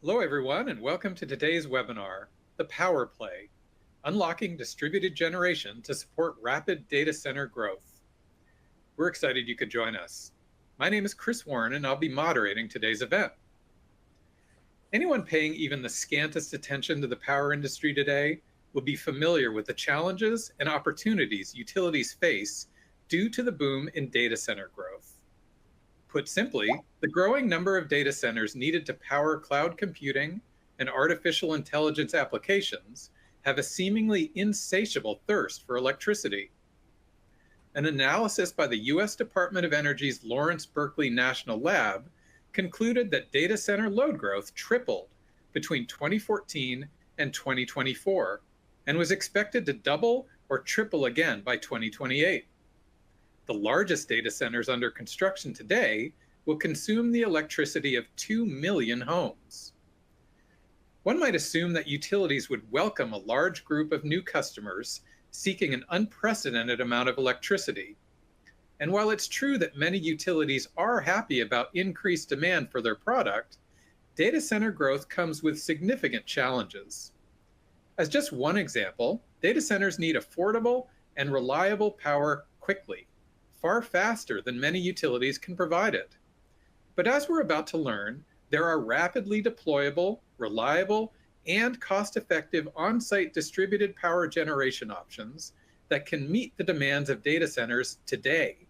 Hello, everyone, and welcome to today's webinar, The Power Play, Unlocking Distributed Generation to Support Rapid Data Center Growth. We're excited you could join us. My name is Chris Warren, and I'll be moderating today's event. Anyone paying even the scantest attention to the power industry today will be familiar with the challenges and opportunities utilities face due to the boom in data center growth. Put simply, the growing number of data centers needed to power cloud computing and artificial intelligence applications have a seemingly insatiable thirst for electricity. An analysis by the US Department of Energy's Lawrence Berkeley National Lab concluded that data center load growth tripled between 2014 and 2024 and was expected to double or triple again by 2028. The largest data centers under construction today will consume the electricity of 2 million homes. One might assume that utilities would welcome a large group of new customers seeking an unprecedented amount of electricity. And while it's true that many utilities are happy about increased demand for their product, data center growth comes with significant challenges. As just one example, data centers need affordable and reliable power quickly, far faster than many utilities can provide it. But as we're about to learn, there are rapidly deployable, reliable, and cost-effective on-site distributed power generation options that can meet the demands of data centers today.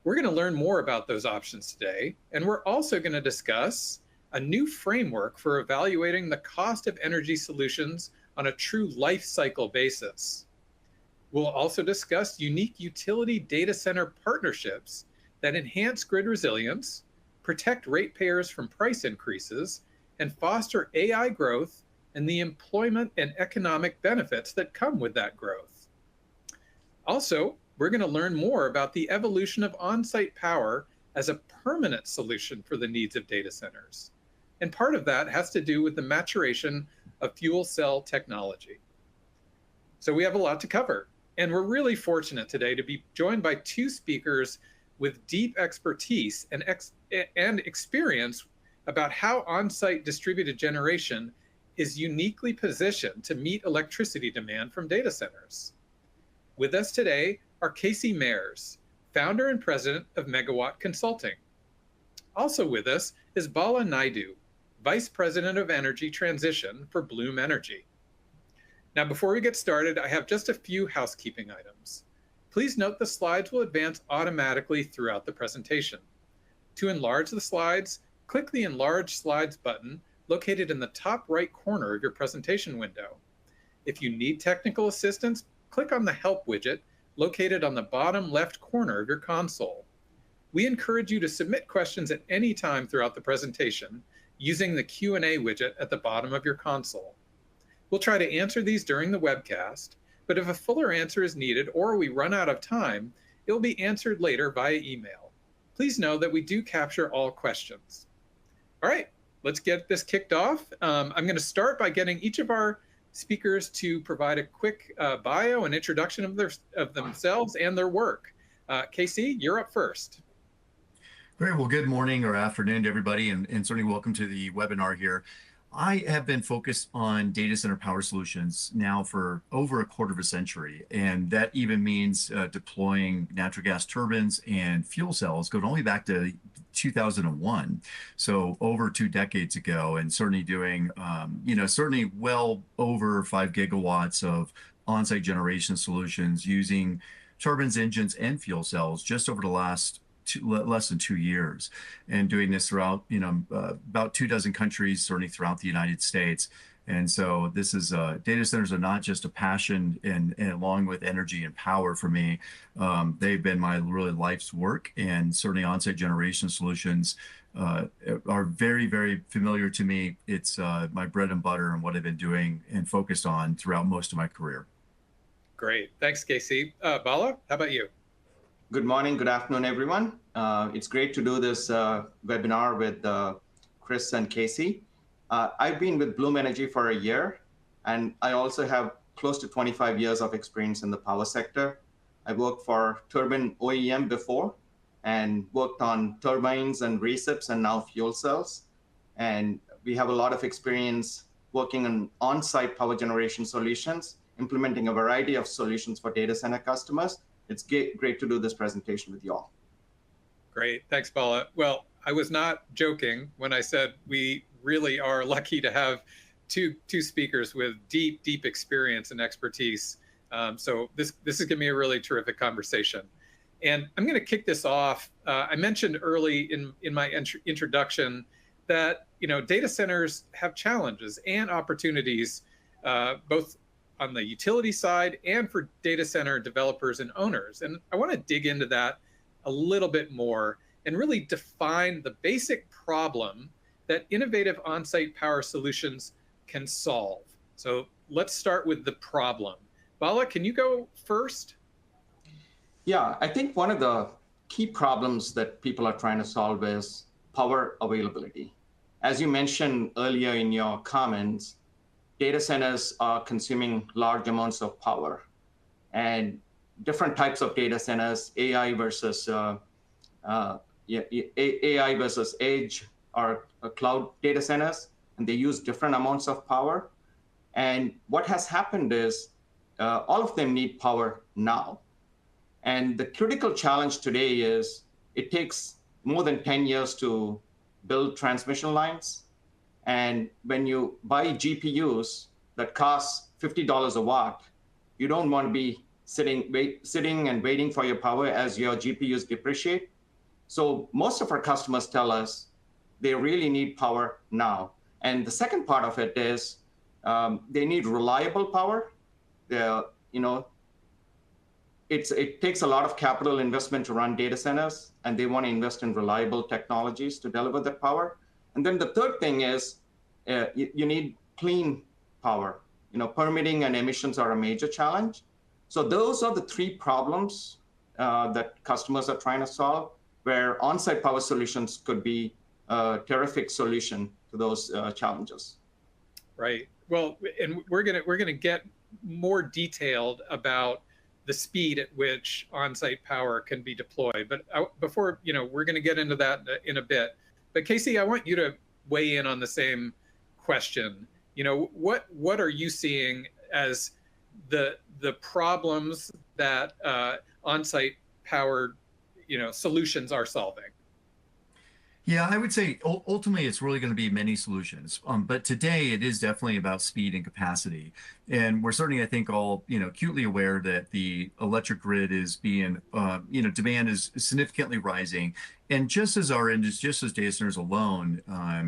We're going to learn more about those options today, and we're also going to discuss a new framework for evaluating the cost of energy solutions on a true life cycle basis. We'll also discuss unique utility data center partnerships that enhance grid resilience, protect ratepayers from price increases, and foster AI growth and the employment and economic benefits that come with that growth. Also, we're going to learn more about the evolution of on-site power as a permanent solution for the needs of data centers. And part of that has to do with the maturation of fuel cell technology. So we have a lot to cover. And we're really fortunate today to be joined by two speakers with deep expertise and experience about how on-site distributed generation is uniquely positioned to meet electricity demand from data centers. With us today are Casey Mayers, founder and president of Megawatt Consulting. Also with us is Bala Naidu, vice president of energy transition for Bloom Energy. Now, before we get started, I have just a few housekeeping items. Please note the slides will advance automatically throughout the presentation. To enlarge the slides, click the Enlarge Slides button located in the top right corner of your presentation window. If you need technical assistance, click on the Help widget located on the bottom left corner of your console. We encourage you to submit questions at any time throughout the presentation using the Q&A widget at the bottom of your console. We'll try to answer these during the webcast, but if a fuller answer is needed or we run out of time, it will be answered later via email. Please know that we do capture all questions. All right, let's get this kicked off. I'm going to start by getting each of our speakers to provide a quick bio and introduction of themselves and their work. Casey, you're up first. Great. Well, good morning or afternoon to everybody, and certainly welcome to the webinar here. I have been focused on data center power solutions now for over a quarter of a century, and that even means deploying natural gas turbines and fuel cells going all the way back to 2001, so over 2 decades ago, and certainly doing, certainly well over 5 gigawatts of on-site generation solutions using turbines, engines, and fuel cells just over the last less than 2 years, and doing this throughout, about 24 countries, certainly throughout the United States. And so this is data centers are not just a passion, and along with energy and power for me, they've been my really life's work, and certainly on-site generation solutions are very, very familiar to me. It's my bread and butter and what I've been doing and focused on throughout most of my career. Great. Thanks, Casey. Bala, how about you? Good morning, good afternoon, everyone. It's great to do this webinar with Chris and Casey. I've been with Bloom Energy for a year, and I also have close to 25 years of experience in the power sector. I worked for turbine OEM before and worked on turbines and recips and now fuel cells. And we have a lot of experience working on on-site power generation solutions, implementing a variety of solutions for data center customers. It's great to do this presentation with you all. Great, thanks, Bala. Well, I was not joking when I said we really are lucky to have two speakers with deep experience and expertise. So this is going to be a really terrific conversation. And I'm going to kick this off. I mentioned early in my introduction that data centers have challenges and opportunities, both on the utility side and for data center developers and owners. And I want to dig into that a little bit more and really define the basic problem that innovative on-site power solutions can solve. So let's start with the problem. Bala, can you go first? Yeah, I think one of the key problems that people are trying to solve is power availability. As you mentioned earlier in your comments, data centers are consuming large amounts of power, and different types of data centers, AI versus edge or cloud data centers, and they use different amounts of power. And what has happened is all of them need power now. And the critical challenge today is it takes more than 10 years to build transmission lines. And when you buy GPUs that cost $50 a watt, you don't want to be sitting and waiting for your power as your GPUs depreciate. So most of our customers tell us they really need power now. And the second part of it is they need reliable power. It takes a lot of capital investment to run data centers, and they want to invest in reliable technologies to deliver that power. And then the third thing is you need clean power. Permitting and emissions are a major challenge. So those are the three problems that customers are trying to solve, where on-site power solutions could be a terrific solution to those challenges. Right. Well, and we're gonna get more detailed about the speed at which on-site power can be deployed. But before, we're going to get into that in a bit. But Casey, I want you to weigh in on the same question. What are you seeing as the problems that on-site power, solutions are solving? Yeah, I would say ultimately it's really going to be many solutions. But today it is definitely about speed and capacity. And we're certainly, I think, all, acutely aware that the electric grid is being, demand is significantly rising. And just as just as data centers alone,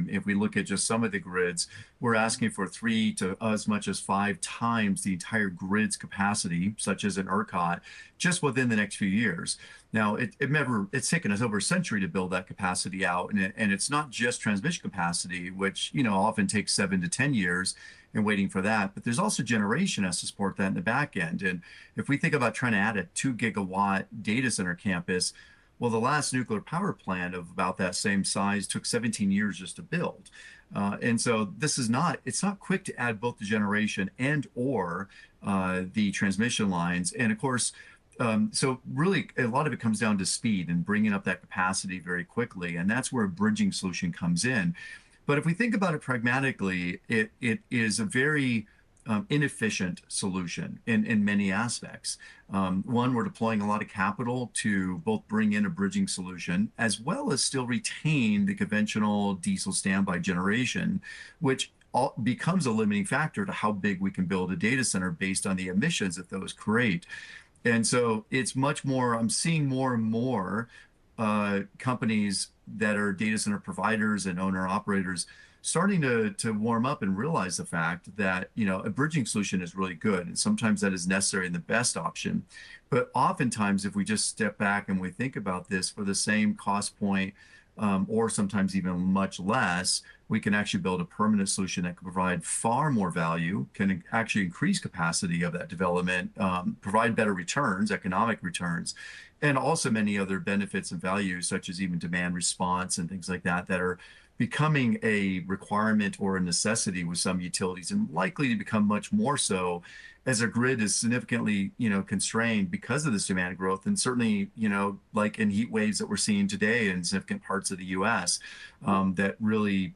if we look at just some of the grids, we're asking for 3 to as much as 5 times the entire grid's capacity, such as an ERCOT, just within the next few years. Now, it's taken us over a century to build that capacity out, and it's not just transmission capacity, which often takes 7 to 10 years, and waiting for that. But there's also generation has to support that in the back end. And if we think about trying to add a 2 gigawatt data center campus, well, the last nuclear power plant of about that same size took 17 years just to build. And so it's not quick to add both the generation and or the transmission lines. And of course, so really a lot of it comes down to speed and bringing up that capacity very quickly. And that's where a bridging solution comes in. But if we think about it pragmatically, it is a very inefficient solution in many aspects. One, we're deploying a lot of capital to both bring in a bridging solution, as well as still retain the conventional diesel standby generation, which becomes a limiting factor to how big we can build a data center based on the emissions that those create. And so it's much more, I'm seeing more and more companies that are data center providers and owner operators starting to warm up and realize the fact that a bridging solution is really good, and sometimes that is necessary and the best option. But oftentimes, if we just step back and we think about this, for the same cost point, or sometimes even much less, we can actually build a permanent solution that can provide far more value, can actually increase capacity of that development, provide better returns, economic returns, and also many other benefits and values, such as even demand response and things like that, that are becoming a requirement or a necessity with some utilities, and likely to become much more so as a grid is significantly, constrained because of this demand growth. And certainly, like in heat waves that we're seeing today in significant parts of the US, that really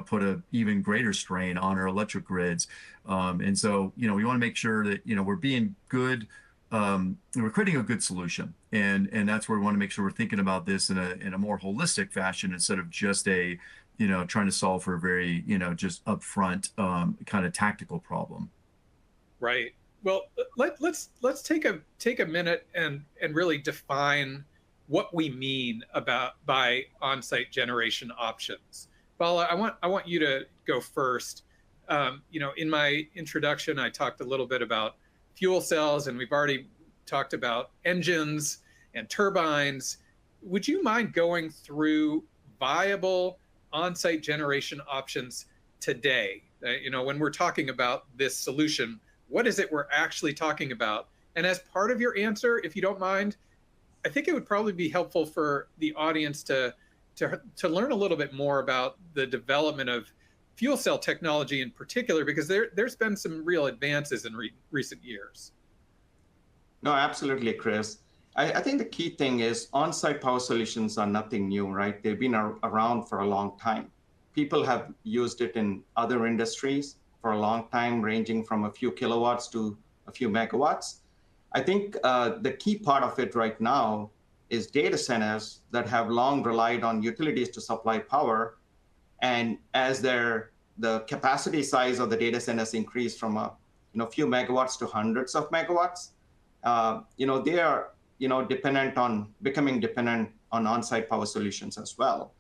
put a even greater strain on our electric grids. And so, we want to make sure that, we're being good, we're creating a good solution. And that's where we want to make sure we're thinking about this in a more holistic fashion instead of just trying to solve for a very, just upfront kind of tactical problem. Right. Well, let's take a minute and really define what we mean by on-site generation options. Bala, I want you to go first. In my introduction, I talked a little bit about fuel cells, and we've already talked about engines and turbines. Would you mind going through viable on-site generation options today? When we're talking about this solution, what is it we're actually talking about? And as part of your answer, if you don't mind, I think it would probably be helpful for the audience to learn a little bit more about the development of fuel cell technology in particular, because there's been some real advances in recent years. No, absolutely, Chris. I think the key thing is on-site power solutions are nothing new, right? They've been around for a long time. People have used it in other industries for a long time, ranging from a few kilowatts to a few megawatts. I think the key part of it right now is data centers that have long relied on utilities to supply power. And as the capacity size of the data centers increase from a few megawatts to hundreds of megawatts, they are becoming dependent on on-site power solutions as well.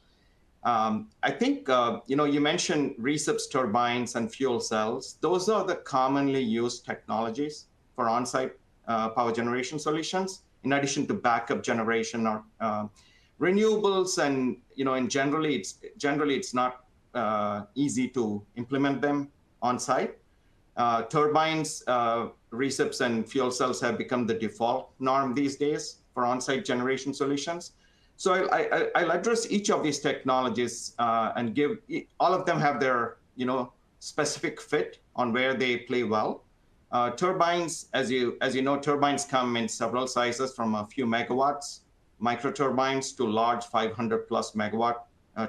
I think you mentioned recips, turbines, and fuel cells. Those are the commonly used technologies for on-site power generation solutions, in addition to backup generation or renewables. And generally it's not easy to implement them on site. Turbines, recips, and fuel cells have become the default norm these days for on-site generation solutions. So I'll address each of these technologies and give all of them have their specific fit on where they play well. Turbines, as you know, turbines come in several sizes, from a few megawatts, micro turbines, to large 500 plus megawatt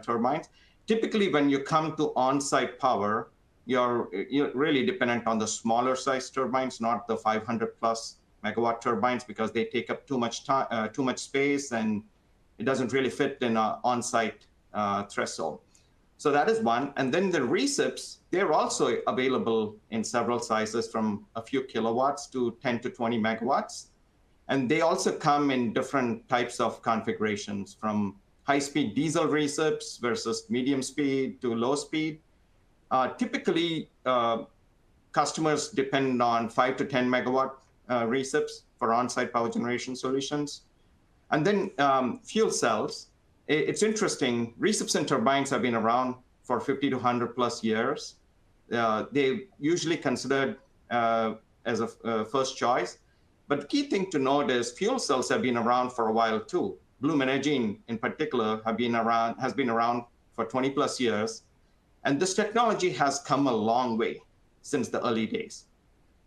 turbines. Typically, when you come to on-site power, you're really dependent on the smaller size turbines, not the 500 plus megawatt turbines, because they take up too much time, too much space, and it doesn't really fit in an on-site threshold. So that is one. And then the recips, they're also available in several sizes, from a few kilowatts to 10 to 20 megawatts. And they also come in different types of configurations, from high-speed diesel recips versus medium speed to low speed. Typically, customers depend on 5 to 10 megawatt recips for on-site power generation solutions. And then fuel cells. It's interesting, recips and turbines have been around for 50 to 100 plus years. They're usually considered as a first choice. But the key thing to note is fuel cells have been around for a while too. Bloom Energy in particular has been around for 20 plus years. And this technology has come a long way since the early days.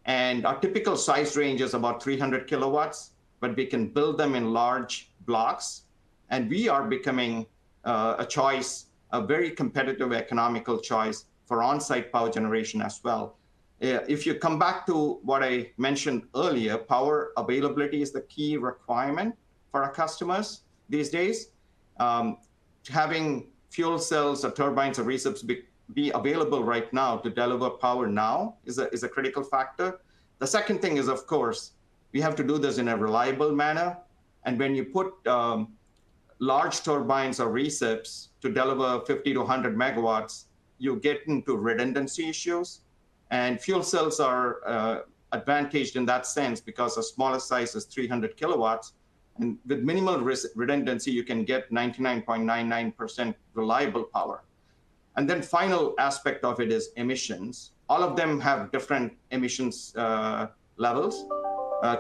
And our typical size range is about 300 kilowatts, but we can build them in large blocks. And we are becoming a choice, a very competitive economical choice for on-site power generation as well. If you come back to what I mentioned earlier, power availability is the key requirement for our customers these days. Having fuel cells or turbines or recips be available right now to deliver power now is a critical factor. The second thing is, of course, we have to do this in a reliable manner. And when you put large turbines or recips to deliver 50 to 100 megawatts, you get into redundancy issues. And fuel cells are advantaged in that sense, because the smallest size is 300 kilowatts. And with minimal redundancy, you can get 99.99% reliable power. And then final aspect of it is emissions. All of them have different emissions levels.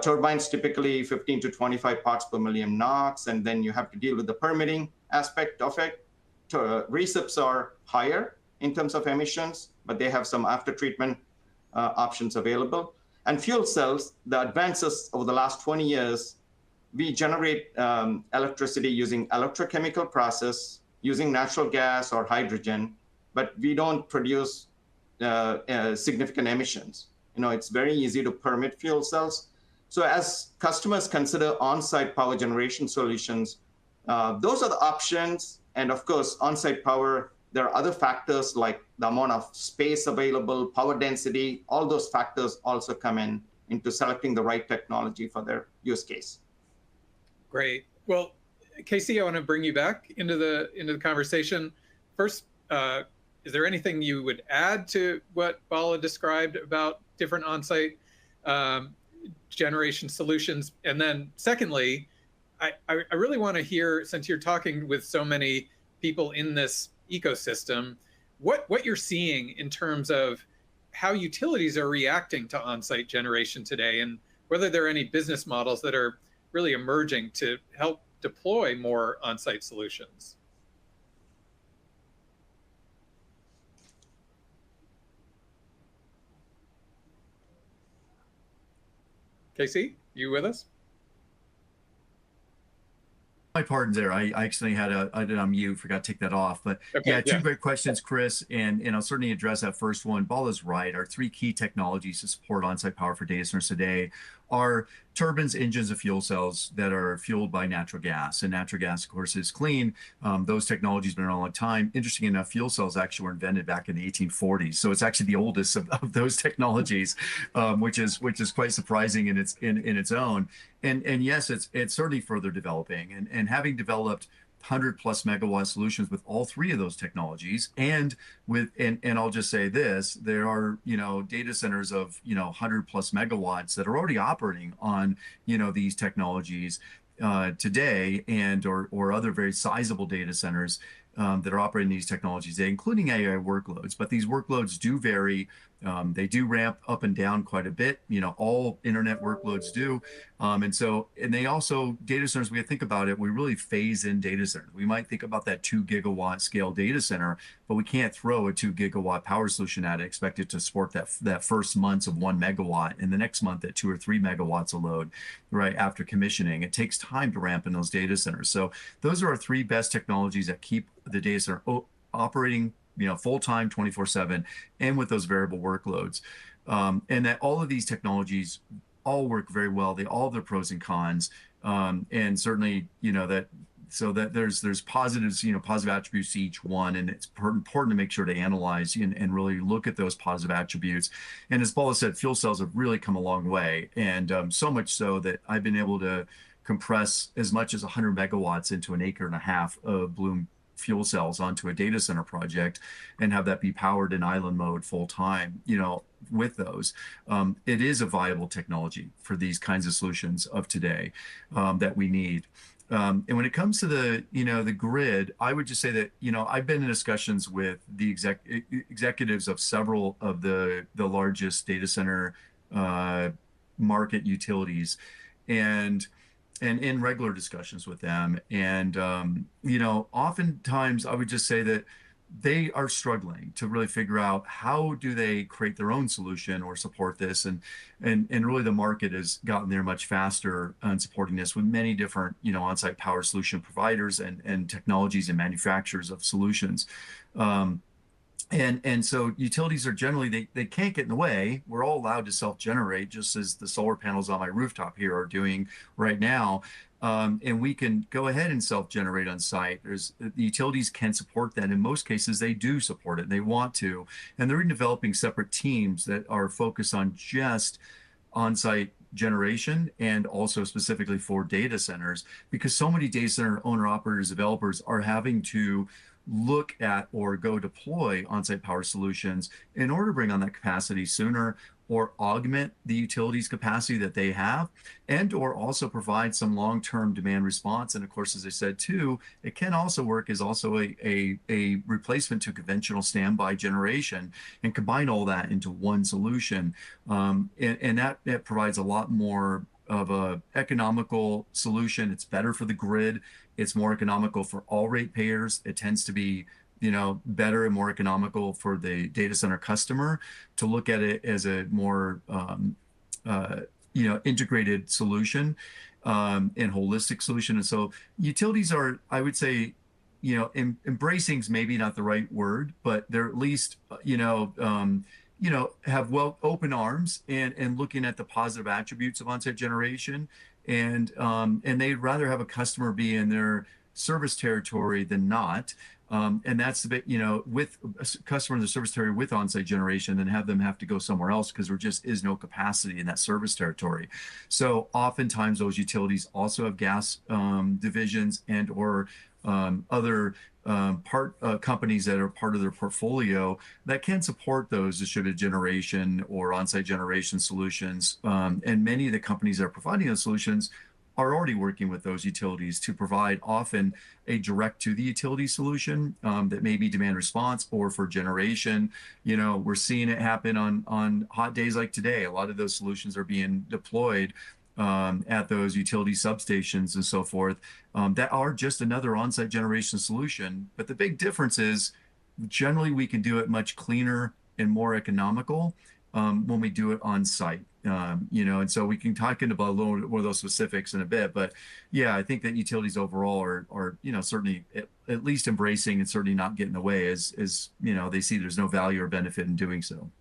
Turbines typically 15 to 25 parts per million NOx, and then you have to deal with the permitting aspect of it. Recips are higher in terms of emissions, but they have some after-treatment options available. And fuel cells, the advances over the last 20 years, we generate electricity using electrochemical process, using natural gas or hydrogen, but we don't produce significant emissions. It's very easy to permit fuel cells. So as customers consider on-site power generation solutions, those are the options. And of course, on-site power, there are other factors like the amount of space available, power density, all those factors also come into selecting the right technology for their use case. Great. Well, Casey, I want to bring you back into the conversation. First, is there anything you would add to what Bala described about different on-site generation solutions? And then secondly, I really want to hear, since you're talking with so many people in this ecosystem, what you're seeing in terms of how utilities are reacting to on-site generation today, and whether there are any business models that are really emerging to help deploy more on-site solutions. Casey, you with us? My pardon there. I accidentally had it on mute, forgot to take that off. But Okay, yeah, two great questions, Chris, and I'll certainly address that first one. Bala's right. Our three key technologies to support on-site power for data centers today are turbines, engines, and fuel cells that are fueled by natural gas. And natural gas, of course, is clean. Those technologies have been around a long time. Interesting enough, fuel cells actually were invented back in the 1840s. So it's actually the oldest of those technologies, which is quite surprising in its own. And yes, it's certainly further developing. And having developed 100+ megawatt solutions with all three of those technologies, and I'll just say this, there are data centers of 100+ megawatts that are already operating on these technologies today, and or other very sizable data centers that are operating these technologies today, including AI workloads. But these workloads do vary. They do ramp up and down quite a bit. All internet workloads do. And they also, data centers, we think about it, we really phase in data centers. We might think about that 2 gigawatt scale data center, but we can't throw a 2 gigawatt power solution at it, expect it to support that first months of 1 megawatt, and the next month at 2 or 3 megawatts of load, right after commissioning. It takes time to ramp in those data centers. So those are our three best technologies that keep the data center operating full-time 24/7 and with those variable workloads. And that all of these technologies all work very well. They all have their pros and cons. And certainly, that there's positives, positive attributes to each one. And it's important to make sure to analyze and really look at those positive attributes. And as Bala said, fuel cells have really come a long way. And so much so that I've been able to compress as much as 100 megawatts into an acre and a half of Bloom fuel cells onto a data center project and have that be powered in island mode full time, with those. It is a viable technology for these kinds of solutions of today that we need. And when it comes to the grid, I would just say that, I've been in discussions with the executives of several of the largest data center market utilities, and in regular discussions with them. And, oftentimes I would just say that they are struggling to really figure out how do they create their own solution or support this. And really the market has gotten there much faster on supporting this with many different, on-site power solution providers and technologies and manufacturers of solutions. And so utilities are generally, they can't get in the way. We're all allowed to self-generate, just as the solar panels on my rooftop here are doing right now. And we can go ahead and self-generate on site. The utilities can support that. In most cases, they do support it. They want to. And they're developing separate teams that are focused on just on-site generation, and also specifically for data centers, because so many data center owner operators, developers are having to look at or go deploy on-site power solutions in order to bring on that capacity sooner, or augment the utilities capacity that they have, and or also provide some long-term demand response. And of course, as I said too, it can also work as also a replacement to conventional standby generation, and combine all that into one solution. And that provides a lot more of a economical solution. It's better for the grid. It's more economical for all ratepayers. It tends to be better and more economical for the data center customer to look at it as a more integrated solution and holistic solution. And so utilities are, I would say, embracing is maybe not the right word, but they're at least, have open arms and looking at the positive attributes of on-site generation, and they'd rather have a customer be in their service territory than not. And that's the bit, with a customer in the service territory with on-site generation, than have them have to go somewhere else because there just is no capacity in that service territory. So oftentimes those utilities also have gas divisions and or other companies that are part of their portfolio that can support those distributed generation or on-site generation solutions. And many of the companies that are providing those solutions are already working with those utilities to provide often a direct to the utility solution that may be demand response or for generation. We're seeing it happen on hot days like today. A lot of those solutions are being deployed at those utility substations and so forth that are just another on-site generation solution. But the big difference is generally we can do it much cleaner and more economical when we do it on site. And so we can talk about a little more of those specifics in a bit, but yeah, I think that utilities overall are certainly at least embracing and certainly not getting away as they see there's no value or benefit in doing so.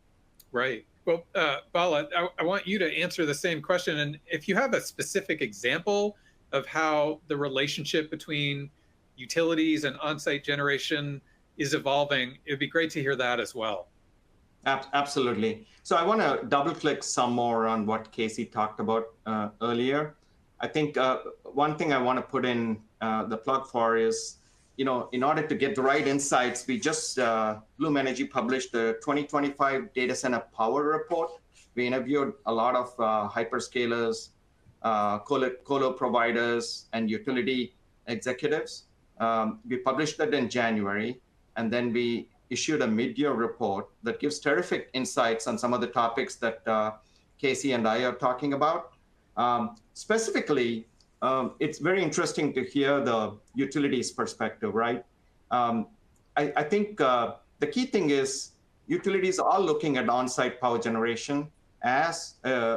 Right. Well, Bala, I want you to answer the same question. And if you have a specific example of how the relationship between utilities and on-site generation is evolving, it'd be great to hear that as well. Absolutely. So I want to double click some more on what Casey talked about earlier. I think one thing I want to put in the plug for is, in order to get the right insights, we just, Bloom Energy published the 2025 Data Center Power Report. We interviewed a lot of hyperscalers, colo providers, and utility executives. We published that in January, and then we issued a mid-year report that gives terrific insights on some of the topics that Casey and I are talking about. Specifically, it's very interesting to hear the utilities perspective, right? I think the key thing is utilities are looking at on-site power generation as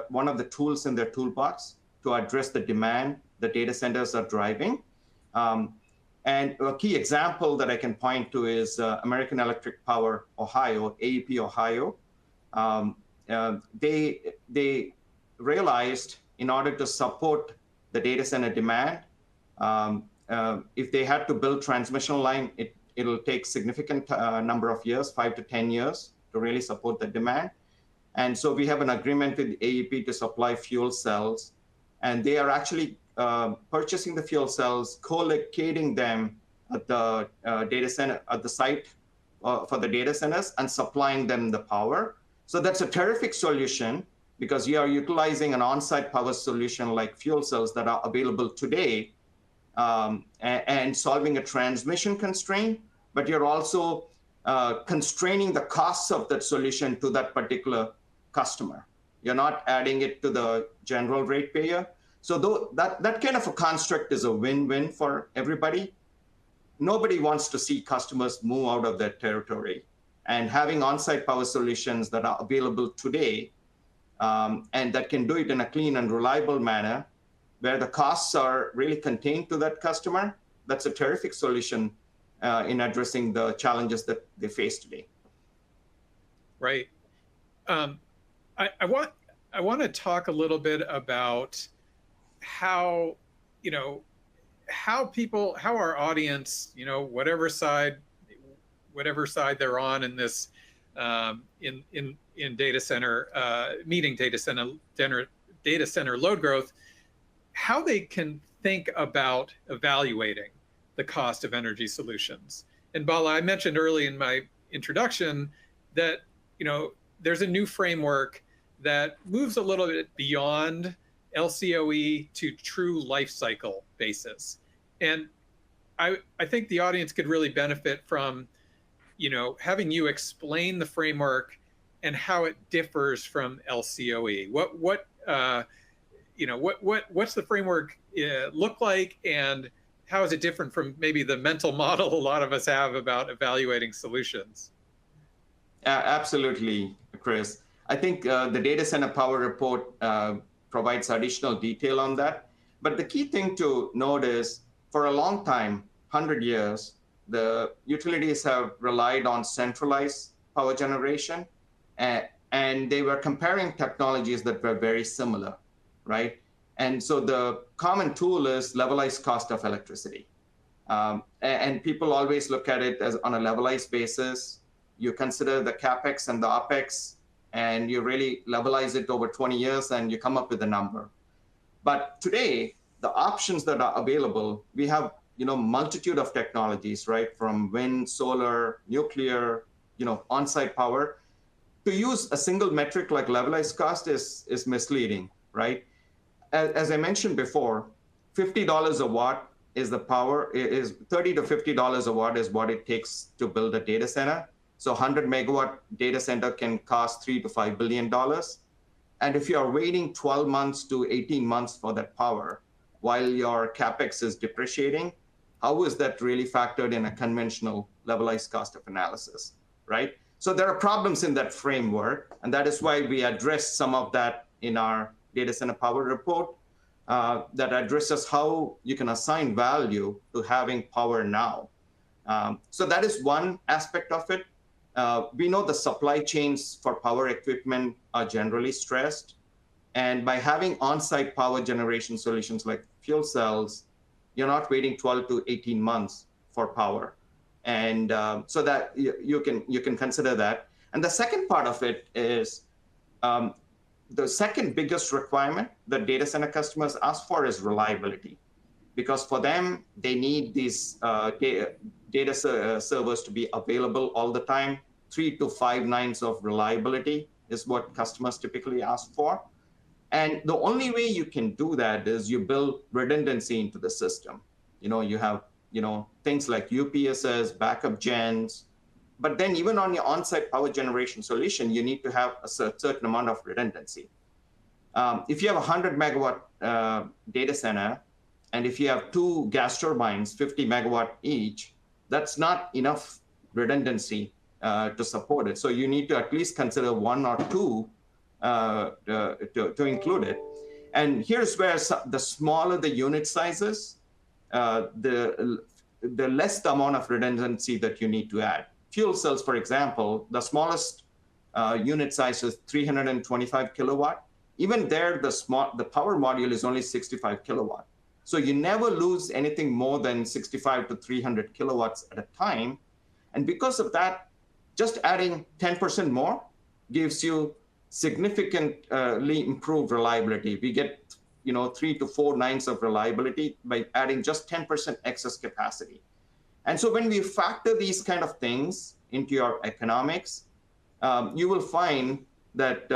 one of the tools in their toolbox to address the demand the data centers are driving. And a key example that I can point to is American Electric Power Ohio, AEP Ohio. They realized in order to support the data center demand, if they had to build transmission line, it'll take significant number of years, 5 to 10 years, to really support the demand. And so we have an agreement with AEP to supply fuel cells, and they are actually purchasing the fuel cells, co-locating them at the data center, at the site for the data centers, and supplying them the power. So that's a terrific solution because you are utilizing an on-site power solution like fuel cells that are available today and solving a transmission constraint, but you're also constraining the costs of that solution to that particular customer. You're not adding it to the general ratepayer. So that kind of a construct is a win-win for everybody. Nobody wants to see customers move out of their territory, and having on-site power solutions that are available today and that can do it in a clean and reliable manner where the costs are really contained to that customer, that's a terrific solution in addressing the challenges that they face today. Right. I want to talk a little bit about how our audience, whatever side they're on in this, in data center, meeting data center load growth, how they can think about evaluating the cost of energy solutions. And Bala, I mentioned early in my introduction that, there's a new framework that moves a little bit beyond LCOE to true life cycle basis. And I think the audience could really benefit from, having you explain the framework and how it differs from LCOE. What's the framework look like, and how is it different from maybe the mental model a lot of us have about evaluating solutions? Absolutely, Chris. I think the Data Center Power Report provides additional detail on that. But the key thing to note is, for a long time, 100 years, the utilities have relied on centralized power generation, and they were comparing technologies that were very similar, right? And so the common tool is levelized cost of electricity. And people always look at it as on a levelized basis. You consider the CapEx and the OpEx, and you really levelize it over 20 years, and you come up with a number. But today, the options that are available, we have multitude of technologies, right? From wind, solar, nuclear, on-site power. To use a single metric like levelized cost is misleading, right? As I mentioned before, $50 a watt is the power, is $30 to $50 a watt is what it takes to build a data center. So 100 megawatt data center can cost $3 to $5 billion. And if you are waiting 12 months to 18 months for that power, while your CapEx is depreciating, how is that really factored in a conventional levelized cost of analysis, right? So there are problems in that framework, and that is why we address some of that in our data center power report that addresses how you can assign value to having power now. So that is one aspect of it. We know the supply chains for power equipment are generally stressed. And by having on-site power generation solutions like fuel cells, you're not waiting 12 to 18 months for power. And so that you can consider that. And the second part of it is the second biggest requirement that data center customers ask for is reliability. Because for them, they need these data servers to be available all the time. 3 to 5 nines of reliability is what customers typically ask for. And the only way you can do that is you build redundancy into the system. You have things like UPSs, backup gens, but then even on your on-site power generation solution, you need to have a certain amount of redundancy. If you have a 100 megawatt data center, and if you have 2 gas turbines, 50 megawatt each, that's not enough redundancy to support it. So you need to at least consider 1 or 2 to include it. And here's where the smaller the unit sizes, the less the amount of redundancy that you need to add. Fuel cells, for example, the smallest unit size is 325 kilowatt. Even there, the power module is only 65 kilowatt. So you never lose anything more than 65 to 300 kilowatts at a time. And because of that, just adding 10% more gives you significantly improved reliability. We get 3 to 4 nines of reliability by adding just 10% excess capacity. And so when we factor these kind of things into your economics, you will find that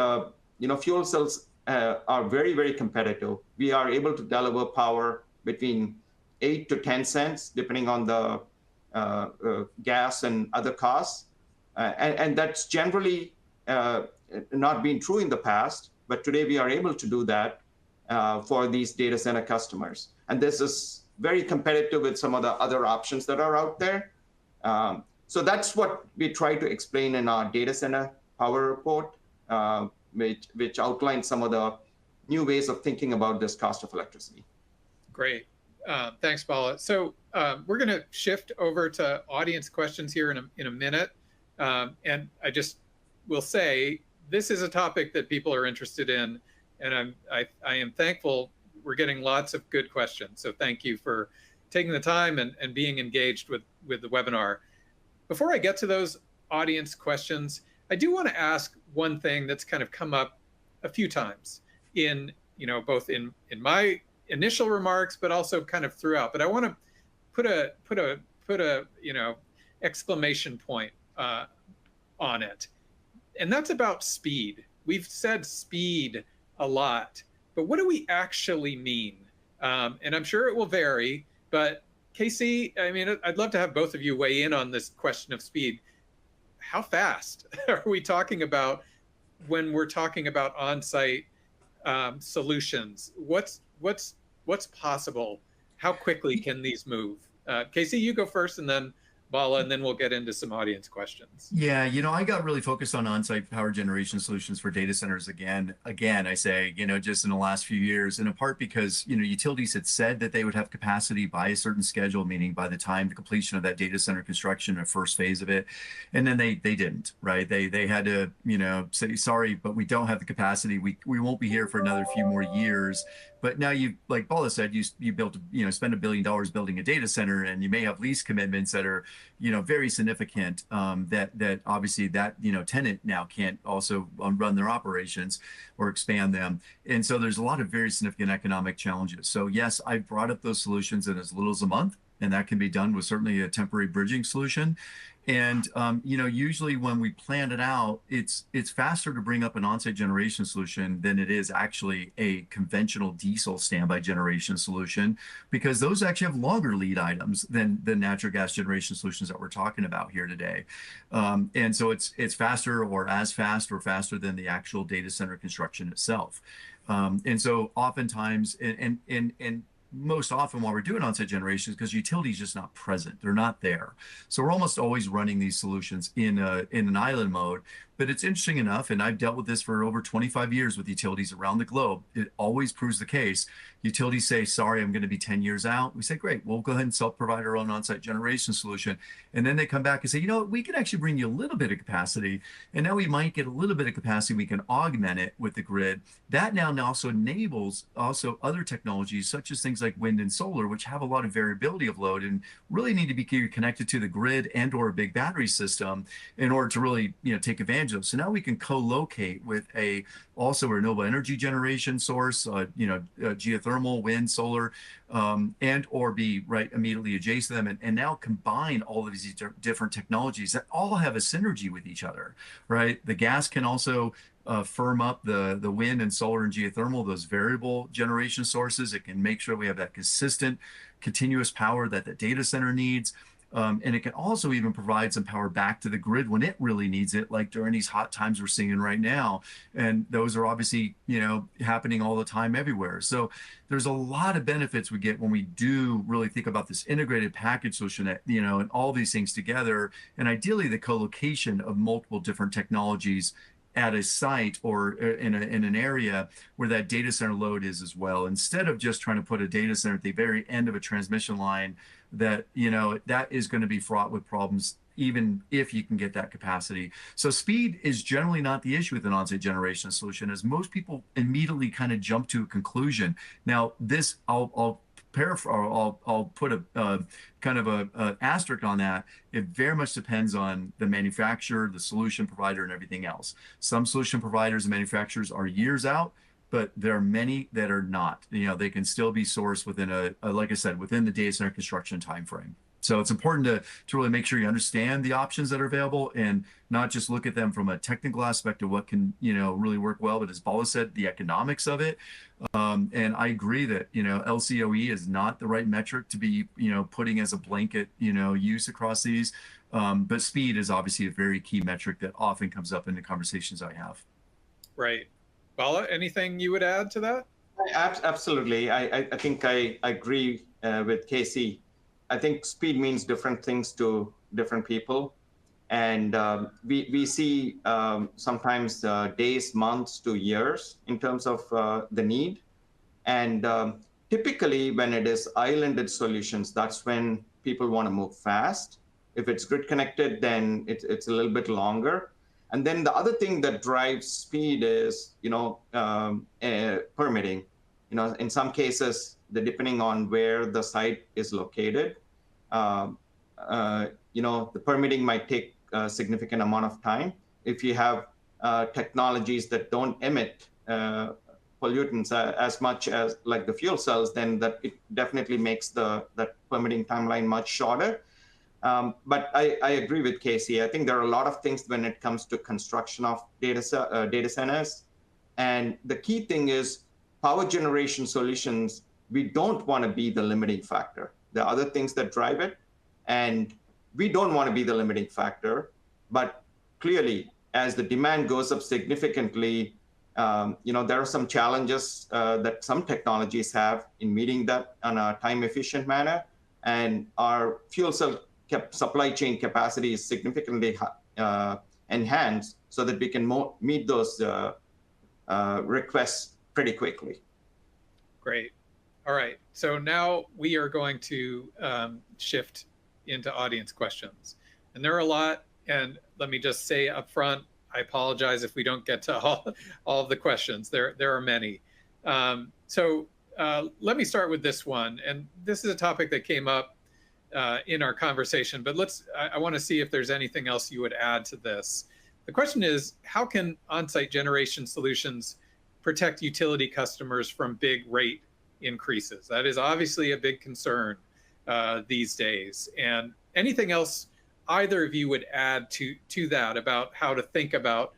fuel cells are very, very competitive. We are able to deliver power between 8 to 10 cents, depending on the gas and other costs. And that's generally not been true in the past, but today we are able to do that for these data center customers. And this is very competitive with some of the other options that are out there. So that's what we try to explain in our data center power report, which outlines some of the new ways of thinking about this cost of electricity. Great. Thanks, Bala. So we're going to shift over to audience questions here in a minute. And I just will say, this is a topic that people are interested in, and I am thankful we're getting lots of good questions. So thank you for taking the time and being engaged with the webinar. Before I get to those audience questions, I do want to ask one thing that's kind of come up a few times in, both in my initial remarks, but also kind of throughout. But I want to put a exclamation point on it. And that's about speed. We've said speed a lot, but what do we actually mean? And I'm sure it will vary, but Casey, I'd love to have both of you weigh in on this question of speed. How fast are we talking about when we're talking about on-site solutions? What's possible? How quickly can these move? Casey, you go first, and then Bala, and then we'll get into some audience questions. Yeah, I got really focused on on-site power generation solutions for data centers again, I say, just in the last few years, and in part because, utilities had said that they would have capacity by a certain schedule, meaning by the time the completion of that data center construction, the first phase of it, and then they didn't, right? They had to, say, sorry, but we don't have the capacity. We won't be here for another few more years. But now like Bala said, you built, spend $1 billion building a data center, and you may have lease commitments that are, very significant, that obviously that, tenant now can't also run their operations or expand them. And so there's a lot of very significant economic challenges. So yes, I've brought up those solutions in as little as a month, and that can be done with certainly a temporary bridging solution. And usually when we plan it out, it's faster to bring up an on-site generation solution than it is actually a conventional diesel standby generation solution, because those actually have longer lead items than the natural gas generation solutions that we're talking about here today. And so it's faster, or as fast or faster than the actual data center construction itself. And so oftentimes, and most often while we're doing on-site generations, because utility is just not present, they're not there. So we're almost always running these solutions in an island mode. But it's interesting enough, and I've dealt with this for over 25 years with utilities around the globe, it always proves the case. Utilities say, sorry, I'm going to be 10 years out. We say, great, we'll go ahead and self-provide our own on-site generation solution. And then they come back and say, we can actually bring you a little bit of capacity. And now we might get a little bit of capacity. We can augment it with the grid. That now also enables also other technologies, such as things like wind and solar, which have a lot of variability of load and really need to be connected to the grid and or a big battery system in order to really, take advantage of. So now we can co-locate with also a renewable energy generation source, geothermal, wind, solar, and or be right immediately adjacent to them, and now combine all of these different technologies that all have a synergy with each other, right? The gas can also firm up the wind and solar and geothermal, those variable generation sources. It can make sure we have that consistent, continuous power that the data center needs. And it can also even provide some power back to the grid when it really needs it, like during these hot times we're seeing right now. And those are obviously, happening all the time everywhere. So there's a lot of benefits we get when we do really think about this integrated package solution that, and all these things together, and ideally the co-location of multiple different technologies at a site or in an area where that data center load is as well, instead of just trying to put a data center at the very end of a transmission line that, that is going to be fraught with problems even if you can get that capacity. So speed is generally not the issue with an on-site generation solution, as most people immediately kind of jump to a conclusion. Now, this I'll put a kind of a asterisk on that. It very much depends on the manufacturer, the solution provider, and everything else. Some solution providers and manufacturers are years out, but there are many that are not. They can still be sourced within like I said, within the data center construction timeframe. So it's important to really make sure you understand the options that are available and not just look at them from a technical aspect of what can, really work well, but as Bala said, the economics of it. And I agree that, LCOE is not the right metric to be, putting as a blanket, use across these. But speed is obviously a very key metric that often comes up in the conversations I have. Right. Bala, anything you would add to that? Absolutely. I think I agree with Casey. I think speed means different things to different people. And we see sometimes days, months to years in terms of the need. And typically when it is islanded solutions, that's when people want to move fast. If it's grid connected, then it's a little bit longer. And then the other thing that drives speed is, permitting. In some cases, depending on where the site is located, the permitting might take a significant amount of time. If you have technologies that don't emit pollutants as much as like the fuel cells, then that it definitely makes that permitting timeline much shorter. But I agree with Casey. I think there are a lot of things when it comes to construction of data centers. And the key thing is power generation solutions, we don't want to be the limiting factor. There are other things that drive it, and we don't want to be the limiting factor. But clearly, as the demand goes up significantly, there are some challenges that some technologies have in meeting that on a time-efficient manner. And our fuel cell supply chain capacity is significantly enhanced so that we can meet those requests pretty quickly. Great. All right. So now we are going to shift into audience questions. And there are a lot. And let me just say up front, I apologize if we don't get to all of the questions. There are many. So let me start with this one. And this is a topic that came up in our conversation, but I want to see if there's anything else you would add to this. The question is, how can on-site generation solutions protect utility customers from big rate increases? That is obviously a big concern these days. And anything else either of you would add to that about how to think about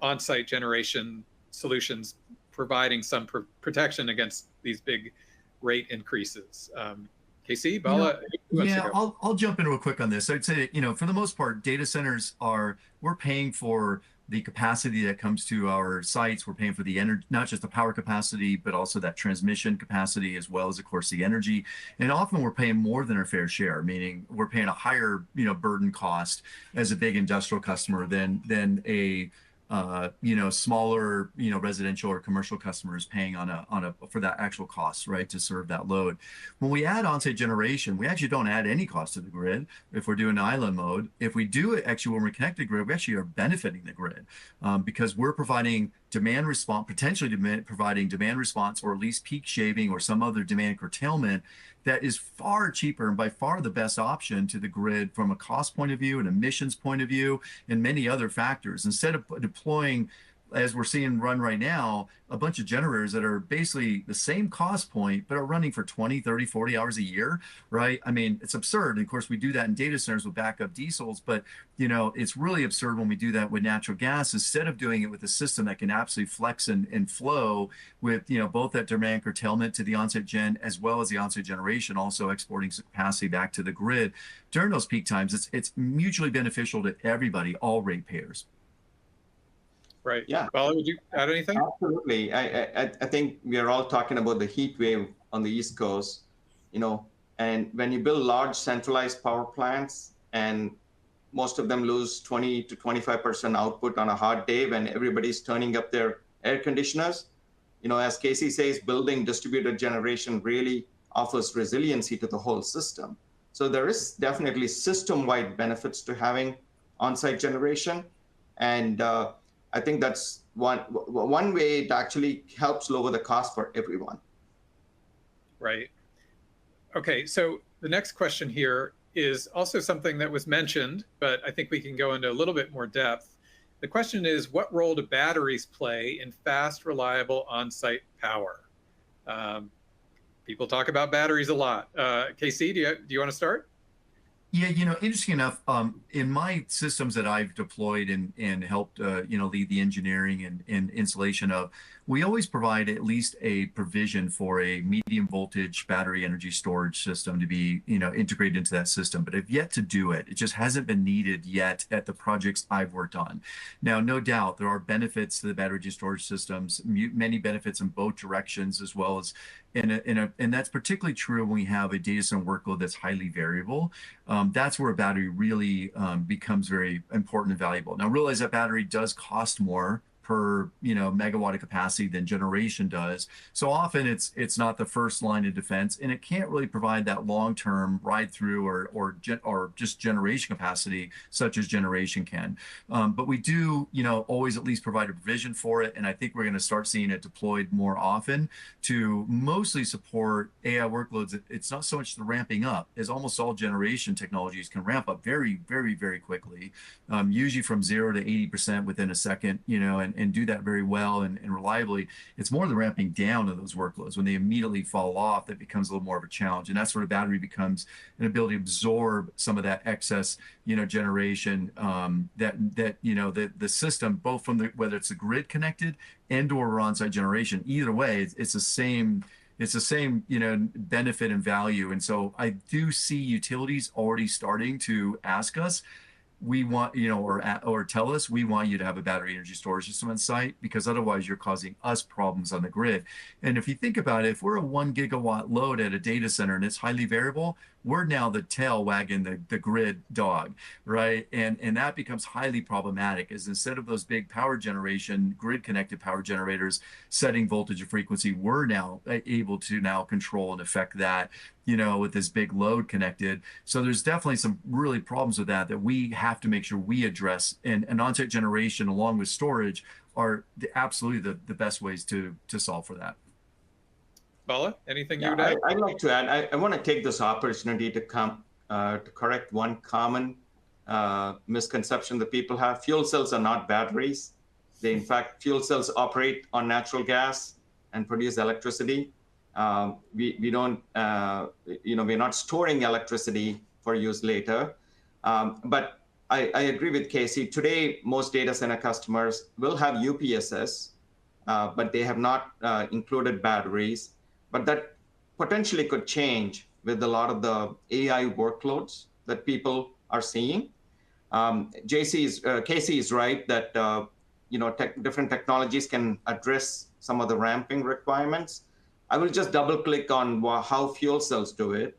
on-site generation solutions providing some protection against these big rate increases? KC, Bala? Yeah, I'll jump in real quick on this. I'd say, for the most part, data centers we're paying for the capacity that comes to our sites. We're paying for the energy, not just the power capacity, but also that transmission capacity, as well as, of course, the energy. And often we're paying more than our fair share, meaning we're paying a higher, burden cost as a big industrial customer than a smaller, residential or commercial customers paying for that actual cost, right, to serve that load. When we add on-site generation, we actually don't add any cost to the grid if we're doing island mode. If we do it, actually, when we're connected to the grid, we actually are benefiting the grid because we're providing demand response, providing demand response, or at least peak shaving or some other demand curtailment that is far cheaper and by far the best option to the grid from a cost point of view, an emissions point of view, and many other factors. Instead of deploying, as we're seeing run right now, a bunch of generators that are basically the same cost point, but are running for 20, 30, 40 hours a year, right? I mean, it's absurd. And of course, we do that in data centers with backup diesels, but it's really absurd when we do that with natural gas, instead of doing it with a system that can absolutely flex and flow with, both that demand curtailment to the on-site gen, as well as the on-site generation, also exporting capacity back to the grid. During those peak times, it's mutually beneficial to everybody, all ratepayers. Right. Yeah. Well, would you add anything? Absolutely. I think we are all talking about the heat wave on the East Coast, and when you build large centralized power plants and most of them lose 20 to 25% output on a hot day when everybody's turning up their air conditioners, as Casey says, building distributed generation really offers resiliency to the whole system. So there is definitely system-wide benefits to having on-site generation. And I think that's one way it actually helps lower the cost for everyone. Right. Okay, so the next question here is also something that was mentioned, but I think we can go into a little bit more depth. The question is, what role do batteries play in fast, reliable on-site power? People talk about batteries a lot. KC, do you want to start? Yeah, interesting enough, in my systems that I've deployed and helped, lead the engineering and installation of, we always provide at least a provision for a medium voltage battery energy storage system to be, integrated into that system, but I've yet to do it. It just hasn't been needed yet at the projects I've worked on. Now, no doubt there are benefits to the battery energy storage systems, many benefits in both directions, as well as and that's particularly true when we have a data center workload that's highly variable. That's where a battery really becomes very important and valuable. Now, realize that battery does cost more per megawatt of capacity than generation does. So often it's not the first line of defense, and it can't really provide that long-term ride through or just generation capacity such as generation can. But we do always at least provide a provision for it, and I think we're going to start seeing it deployed more often to mostly support AI workloads. It's not so much the ramping up, as almost all generation technologies can ramp up very, very, very quickly, usually from 0 to 80% within a second, and do that very well and reliably. It's more the ramping down of those workloads. When they immediately fall off, that becomes a little more of a challenge. And that's where a battery becomes an ability to absorb some of that excess, generation the system, both from whether it's the grid connected and or on-site generation. Either way, it's the same benefit and value. And so I do see utilities already starting to ask us, we want, or tell us, we want you to have a battery energy storage system on site, because otherwise you're causing us problems on the grid. And if you think about it, if we're a 1 gigawatt load at a data center and it's highly variable, we're now the tail wagging the grid dog, right? And that becomes highly problematic, is instead of those big power generation, grid connected power generators setting voltage and frequency, we're now able to now control and affect that, with this big load connected. So there's definitely some really problems with that we have to make sure we address. And on-site generation along with storage are absolutely the best ways to solve for that. Bala, anything you Yeah, would add? I'd like to add, I want to take this opportunity to correct one common misconception that people have. Fuel cells are not batteries. In fact, fuel cells operate on natural gas and produce electricity. We don't, we're not storing electricity for use later. But I agree with Casey. Today, most data center customers will have UPSs, but they have not included batteries. But that potentially could change with a lot of the AI workloads that people are seeing. Casey is right that different technologies can address some of the ramping requirements. I will just double click on how fuel cells do it.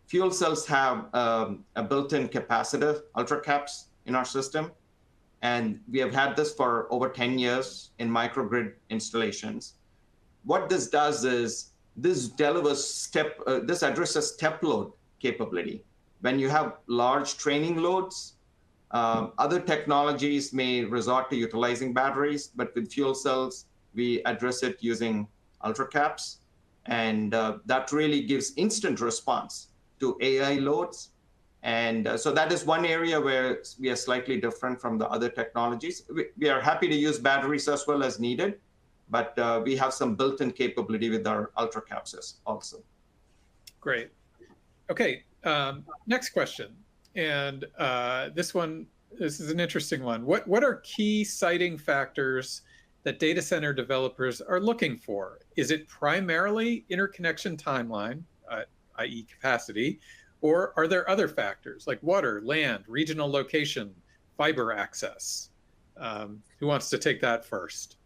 Fuel cells have a built-in capacitor, ultracaps in our system. And we have had this for over 10 years in microgrid installations. What this does is this addresses step load capability. When you have large training loads, other technologies may resort to utilizing batteries, but with fuel cells, we address it using ultracaps. And that really gives instant response to AI loads. And so that is one area where we are slightly different from the other technologies. We are happy to use batteries as well as needed, but we have some built-in capability with our ultracaps also. Great. Okay, next question. And this is an interesting one. What are key siting factors that data center developers are looking for? Is it primarily interconnection timeline, i.e. capacity, or are there other factors like water, land, regional location, fiber access? Who wants to take that first?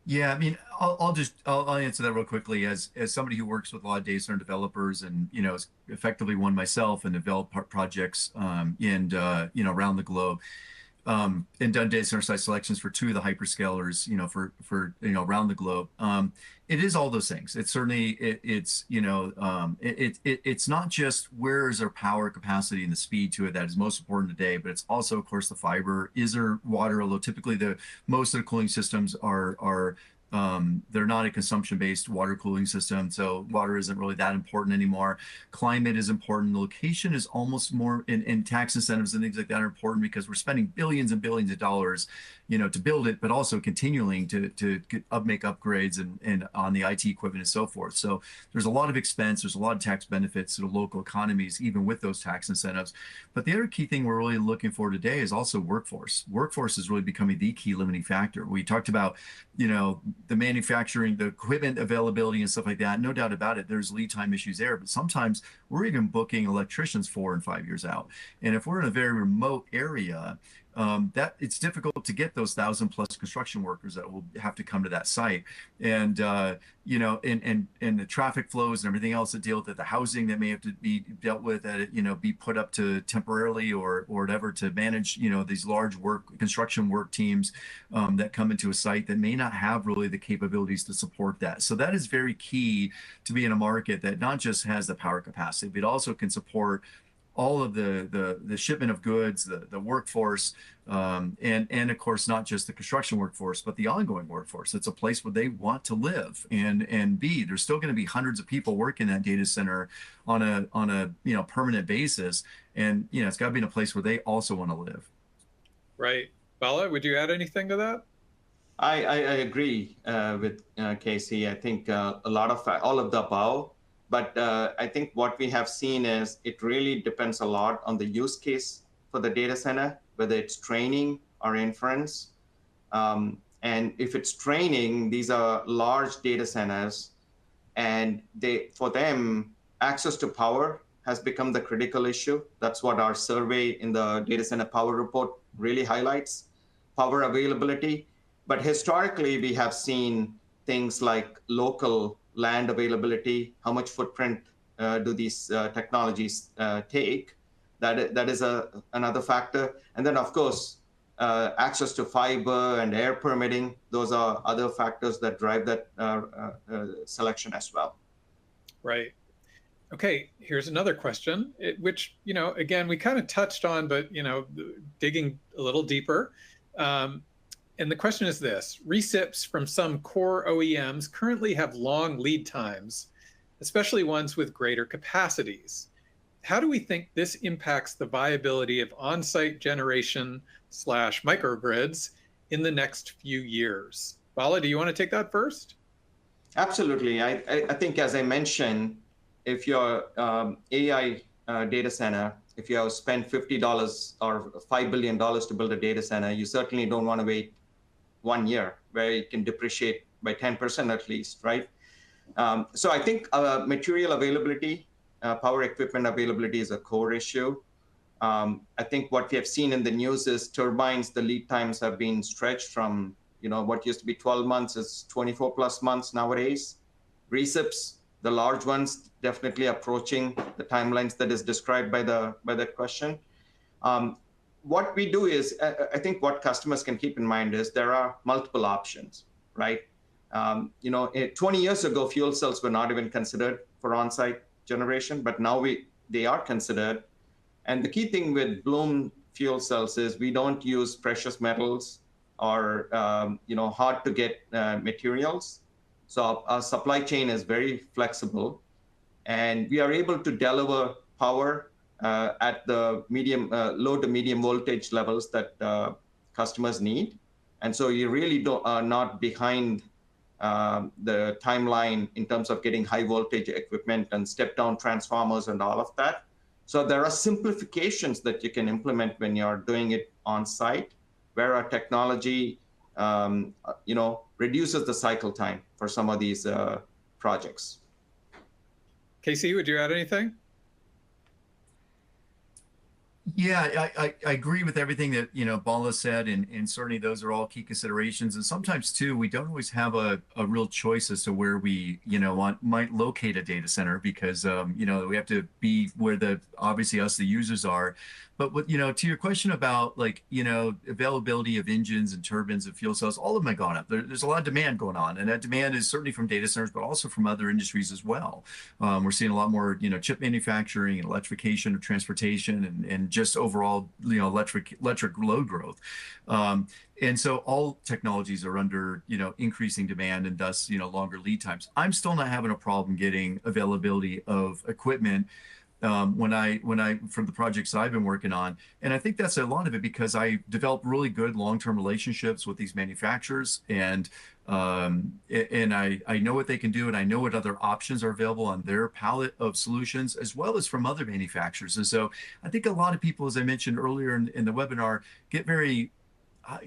Yeah, I mean, I'll answer that real quickly. As somebody who works with a lot of data center developers, and is effectively one myself and developed projects and around the globe, and done data center site selections for 2 of the hyperscalers, for around the globe. It is all those things. It's certainly it's not just where is our power capacity and the speed to it that is most important today, but it's also, of course, the fiber. Is there water? Although typically most of the cooling systems are they're not a consumption-based water cooling system, so water isn't really that important anymore. Climate is important. Location is almost more, and tax incentives and things like that are important because we're spending billions and billions of dollars, to build it, but also continuing to make upgrades and on the IT equipment and so forth. So there's a lot of expense. There's a lot of tax benefits to the local economies, even with those tax incentives. But the other key thing we're really looking for today is also workforce. Workforce is really becoming the key limiting factor. We talked about, the manufacturing, the equipment availability and stuff like that. No doubt about it, there's lead time issues there, but sometimes we're even booking electricians 4 and 5 years out. And if we're in a very remote area, that it's difficult to get those 1,000+ construction workers that will have to come to that site. And and the traffic flows and everything else that deal with it, the housing that may have to be dealt with, that it, be put up to temporarily or whatever to manage, these large construction work teams that come into a site that may not have really the capabilities to support that. So that is very key to be in a market that not just has the power capacity, but also can support all of the shipment of goods, the workforce, and of course not just the construction workforce, but the ongoing workforce. It's a place where they want to live and be. There's still going to be hundreds of people working in that data center on a permanent basis, and it's got to be in a place where they also want to live. Right, Bala, would you add anything to that? I agree with Casey. I think a lot of all of the above. But I think what we have seen is it really depends a lot on the use case for the data center, whether it's training or inference. And if it's training, these are large data centers, and for them, access to power has become the critical issue. That's what our survey in the data center power report really highlights, power availability. But historically, we have seen things like local land availability, how much footprint do these technologies take? That is another factor. And then, of course, access to fiber and air permitting. Those are other factors that drive that selection as well. Right. Okay, here's another question, which, again, we kind of touched on, but, digging a little deeper. And the question is this: recips from some core OEMs currently have long lead times, especially ones with greater capacities. How do we think this impacts the viability of on-site generation / microgrids in the next few years? Bala, do you want to take that first? Absolutely. I think, as I mentioned, if your AI data center, if you have spent $50 or $5 billion to build a data center, you certainly don't want to wait 1 year where it can depreciate by 10% at least, right? So I think material availability, power equipment availability is a core issue. I think what we have seen in the news is turbines, the lead times have been stretched from what used to be 12 months is 24 plus months nowadays. Recips, the large ones, definitely approaching the timelines that is described by that question. What we do is, I think what customers can keep in mind is there are multiple options, right? 20 years ago, fuel cells were not even considered for on-site generation, but now they are considered. And the key thing with Bloom fuel cells is we don't use precious metals or hard to get materials. So our supply chain is very flexible, and we are able to deliver power at the low to medium voltage levels that customers need. And so you really are not behind the timeline in terms of getting high voltage equipment and step down transformers and all of that. So there are simplifications that you can implement when you're doing it on site, where our technology reduces the cycle time for some of these projects. Casey, would you add anything? Yeah, I agree with everything that Bala said, and certainly those are all key considerations. And sometimes too, we don't always have a real choice as to where we might locate a data center, because we have to be where obviously us the users are. But to your question about availability of engines and turbines and fuel cells, all of them have gone up. There's a lot of demand going on, and that demand is certainly from data centers, but also from other industries as well. We're seeing a lot more chip manufacturing and electrification of transportation and just overall electric load growth. And so all technologies are under increasing demand, and thus longer lead times. I'm still not having a problem getting availability of equipment for the projects I've been working on. And I think that's a lot of it because I developed really good long-term relationships with these manufacturers, and I know what they can do, and I know what other options are available on their palette of solutions, as well as from other manufacturers. And so I think a lot of people, as I mentioned earlier in the webinar, get very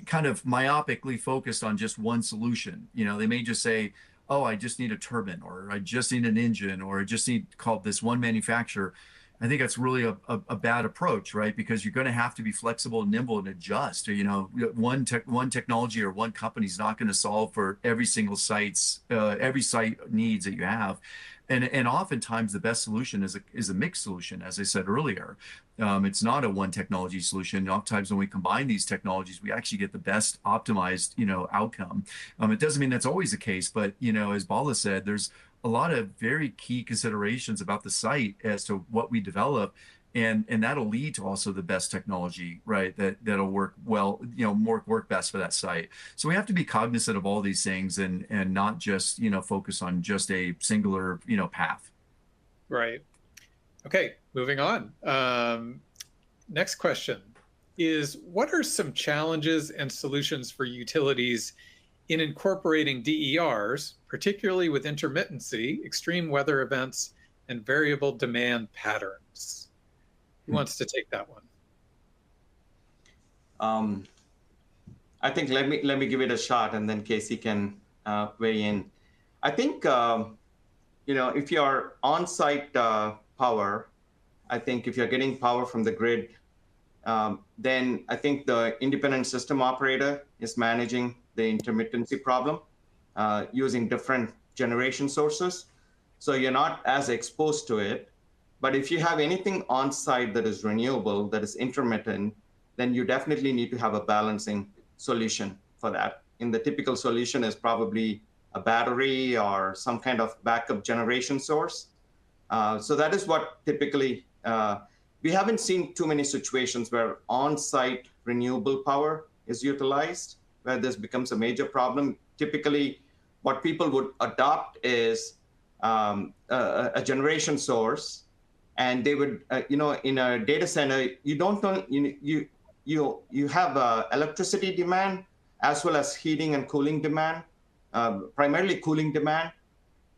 kind of myopically focused on just one solution. They may just say, oh, I just need a turbine, or I just need an engine, or I just need called this one manufacturer. I think that's really a bad approach, right? Because you're going to have to be flexible and nimble and adjust. One technology or one company is not going to solve for every single site needs that you have. And oftentimes the best solution is a mixed solution, as I said earlier. It's not a one technology solution. Oftentimes when we combine these technologies, we actually get the best optimized, outcome. It doesn't mean that's always the case, but as Bala said, there's a lot of very key considerations about the site as to what we develop. And that'll lead to also the best technology, right? That'll work well, work best for that site. So we have to be cognizant of all these things and not just, focus on just a singular, path. Right. Okay, moving on. Next question is, what are some challenges and solutions for utilities in incorporating DERs, particularly with intermittency, extreme weather events, and variable demand patterns? Who wants to take that one? I think let me give it a shot, and then Casey can weigh in. I think if you're on-site power, I think if you're getting power from the grid, then I think the independent system operator is managing the intermittency problem using different generation sources. so you're not as exposed to it. But if you have anything on site that is renewable, that is intermittent, then you definitely need to have a balancing solution for that. And the typical solution is probably a battery or some kind of backup generation source. So that is what typically, we haven't seen too many situations where on-site renewable power is utilized, where this becomes a major problem. Typically, what people would adopt is a generation source, and they would, in a data center, you don't know, you have electricity demand as well as heating and cooling demand, primarily cooling demand.